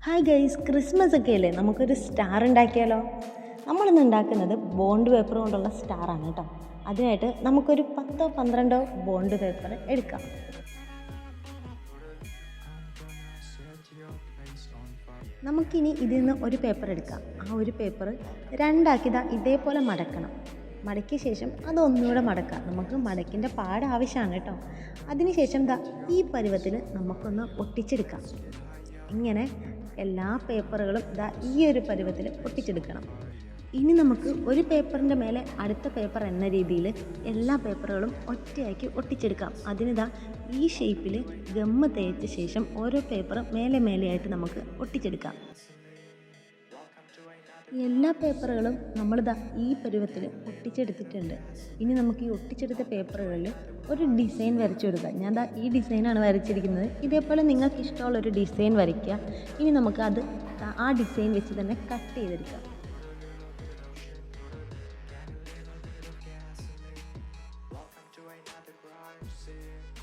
Hi guys, Christmas ഒക്കെ അല്ലേ, നമുക്കൊരു സ്റ്റാർ ഉണ്ടാക്കിയാലോ? നമ്മളിന്ന് ഉണ്ടാക്കുന്നത് ബോണ്ട് പേപ്പർ കൊണ്ടുള്ള സ്റ്റാറാണ് കേട്ടോ. അതിനായിട്ട് നമുക്കൊരു 10-12 ബോണ്ട് പേപ്പർ എടുക്കാം. നമുക്കിനി ഇതിൽ നിന്ന് ഒരു പേപ്പർ എടുക്കാം. ആ ഒരു പേപ്പർ രണ്ടാക്കി ഇതേപോലെ മടക്കണം. മടക്കിയ ശേഷം അതൊന്നുകൂടെ മടക്കാം. നമുക്ക് മടക്കിൻ്റെ പാട് ആവശ്യമാണ് കേട്ടോ. അതിനുശേഷം ഈ പരുവത്തിൽ നമുക്കൊന്ന് ഒട്ടിച്ചെടുക്കാം. ഇങ്ങനെ എല്ലാ പേപ്പറുകളും ഈ ഒരു പരുവത്തിൽ ഒട്ടിച്ചെടുക്കണം. ഇനി നമുക്ക് ഒരു പേപ്പറിൻ്റെ മേലെ അടുത്ത പേപ്പർ എന്ന രീതിയിൽ എല്ലാ പേപ്പറുകളും ഒറ്റയാക്കി ഒട്ടിച്ചെടുക്കാം. അതിന് ഈ ഷേപ്പിൽ ഗമ്മ് തേച്ച ശേഷം ഓരോ പേപ്പറും മേലെ മേലെയായിട്ട് നമുക്ക് ഒട്ടിച്ചെടുക്കാം. എല്ലാ പേപ്പറുകളും നമ്മൾ ഈ പരുവത്തിൽ ഒട്ടിച്ചെടുത്തിട്ടുണ്ട്. ഇനി നമുക്ക് ഈ ഒട്ടിച്ചെടുത്ത പേപ്പറുകളിൽ ഒരു ഡിസൈൻ വരച്ചു കൊടുക്കാം. ഞാൻ ഈ ഡിസൈനാണ് വരച്ചിരിക്കുന്നത്. ഇതേപോലെ നിങ്ങൾക്ക് ഇഷ്ടമുള്ളൊരു ഡിസൈൻ വരയ്ക്കുക. ഇനി നമുക്ക് ആ ഡിസൈൻ വെച്ച് തന്നെ കട്ട് ചെയ്തെടുക്കാം.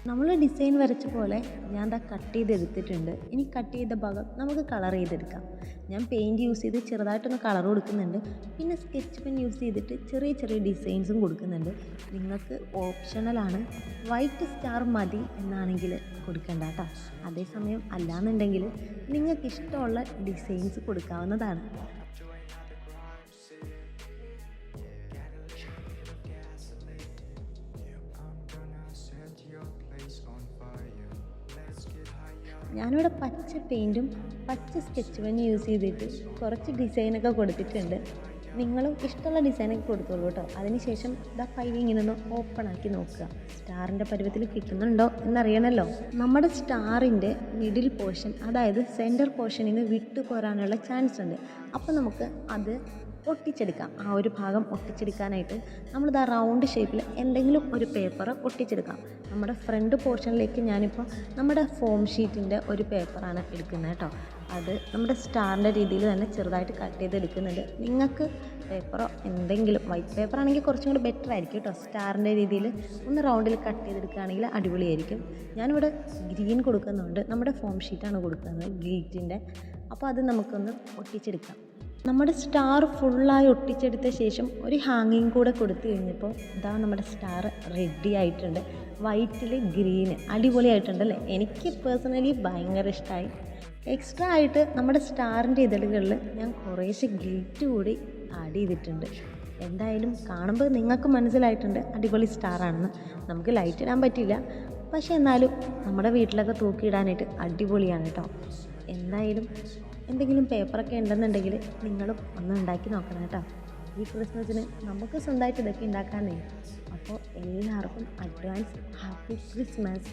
നമ്മൾ ഡിസൈൻ വരച്ച പോലെ ഞാൻ കട്ട് ചെയ്തെടുത്തിട്ടുണ്ട്. ഇനി കട്ട് ചെയ്ത ഭാഗം നമുക്ക് കളർ ചെയ്തെടുക്കാം. ഞാൻ പെയിൻറ്റ് യൂസ് ചെയ്ത് ചെറുതായിട്ടൊന്ന് കളർ കൊടുക്കുന്നുണ്ട്. പിന്നെ സ്കെച്ച് പെൻ യൂസ് ചെയ്തിട്ട് ചെറിയ ചെറിയ ഡിസൈൻസും കൊടുക്കുന്നുണ്ട്. നിങ്ങൾക്ക് ഓപ്ഷണലാണ്. വൈറ്റ് സ്റ്റാർ മതി എന്നാണെങ്കിൽ കൊടുക്കണ്ട കേട്ടോ. അതേസമയം അല്ലാന്നുണ്ടെങ്കിൽ നിങ്ങൾക്ക് ഇഷ്ടമുള്ള ഡിസൈൻസ് കൊടുക്കാവുന്നതാണ്. ഞാനിവിടെ പച്ച പെയിൻറ്റും പച്ച സ്കെച്ച് പെൻ യൂസ് ചെയ്തിട്ട് കുറച്ച് ഡിസൈനൊക്കെ കൊടുത്തിട്ടുണ്ട്. നിങ്ങളും ഇഷ്ടമുള്ള ഡിസൈനൊക്കെ കൊടുത്തോളൂ കേട്ടോ. അതിനുശേഷം ഫയൽ ഇങ്ങനെ ഒന്ന് ഓപ്പൺ ആക്കി നോക്കുക. സ്റ്റാറിൻ്റെ പരുവത്തിൽ കിട്ടുന്നുണ്ടോ എന്നറിയണമല്ലോ. നമ്മുടെ സ്റ്റാറിൻ്റെ മിഡിൽ പോർഷൻ, അതായത് സെൻറ്റർ പോർഷനിൽ നിന്ന് വിട്ടു പോരാനുള്ള ചാൻസ് ഉണ്ട്. അപ്പോൾ നമുക്ക് അത് ഒട്ടിച്ചെടുക്കാം. ആ ഒരു ഭാഗം ഒട്ടിച്ചെടുക്കാനായിട്ട് നമ്മൾ റൗണ്ട് ഷേപ്പിൽ എന്തെങ്കിലും ഒരു പേപ്പർ ഒട്ടിച്ചെടുക്കാം. നമ്മുടെ ഫ്രണ്ട് പോർഷനിലേക്ക് ഞാനിപ്പോൾ നമ്മുടെ ഫോം ഷീറ്റിൻ്റെ ഒരു പേപ്പറാണ് എടുക്കുന്നത് കേട്ടോ. അത് നമ്മുടെ സ്റ്റാറിൻ്റെ രീതിയിൽ തന്നെ ചെറുതായിട്ട് കട്ട് ചെയ്തെടുക്കുന്നുണ്ട്. നിങ്ങൾക്ക് പേപ്പറോ എന്തെങ്കിലും വൈറ്റ് പേപ്പർ ആണെങ്കിൽ കുറച്ചും കൂടി ബെറ്റർ ആയിരിക്കും കേട്ടോ. സ്റ്റാറിൻ്റെ രീതിയിൽ ഒന്ന് റൗണ്ടിൽ കട്ട് ചെയ്തെടുക്കുകയാണെങ്കിൽ അടിപൊളിയായിരിക്കും. ഞാനിവിടെ ഗ്രീൻ കൊടുക്കുന്നുണ്ട്. നമ്മുടെ ഫോം ഷീറ്റാണ് കൊടുക്കുന്നത്, ഗ്ലീറ്റിൻ്റെ. അപ്പോൾ അത് നമുക്കൊന്ന് ഒട്ടിച്ചെടുക്കാം. നമ്മുടെ സ്റ്റാർ ഫുള്ളായി ഒട്ടിച്ചെടുത്ത ശേഷം ഒരു ഹാങ്ങിങ് കൂടെ കൊടുത്തു കഴിഞ്ഞപ്പോൾ നമ്മുടെ സ്റ്റാർ റെഡി ആയിട്ടുണ്ട്. വൈറ്റിൽ ഗ്രീന് അടിപൊളിയായിട്ടുണ്ടല്ലേ. എനിക്ക് പേഴ്സണലി ഭയങ്കര ഇഷ്ടമായി. എക്സ്ട്രാ ആയിട്ട് നമ്മുടെ സ്റ്റാറിൻ്റെ ഇതളുകളിൽ ഞാൻ കുറേശ്ശെ ഗ്ലിറ്റ് കൂടി ആഡ് ചെയ്തിട്ടുണ്ട്. എന്തായാലും കാണുമ്പോൾ നിങ്ങൾക്ക് മനസ്സിലായിട്ടുണ്ട് അടിപൊളി സ്റ്റാറാണെന്ന്. നമുക്ക് ലൈറ്റ് ഇടാൻ പറ്റില്ല, പക്ഷെ എന്നാലും നമ്മുടെ വീട്ടിലൊക്കെ തൂക്കിയിടാനായിട്ട് അടിപൊളിയാണ് കേട്ടോ. എന്തായാലും എന്തെങ്കിലും പേപ്പറൊക്കെ ഉണ്ടെന്നുണ്ടെങ്കിൽ നിങ്ങളും ഒന്ന് ഉണ്ടാക്കി നോക്കണം കേട്ടോ. ഈ ക്രിസ്മസിന് നമുക്ക് സ്വന്തമായിട്ട് ഇതൊക്കെ ഉണ്ടാക്കാനേ. അപ്പോൾ എല്ലാവർക്കും അഡ്വാൻസ് ഹാപ്പി ക്രിസ്മസ്.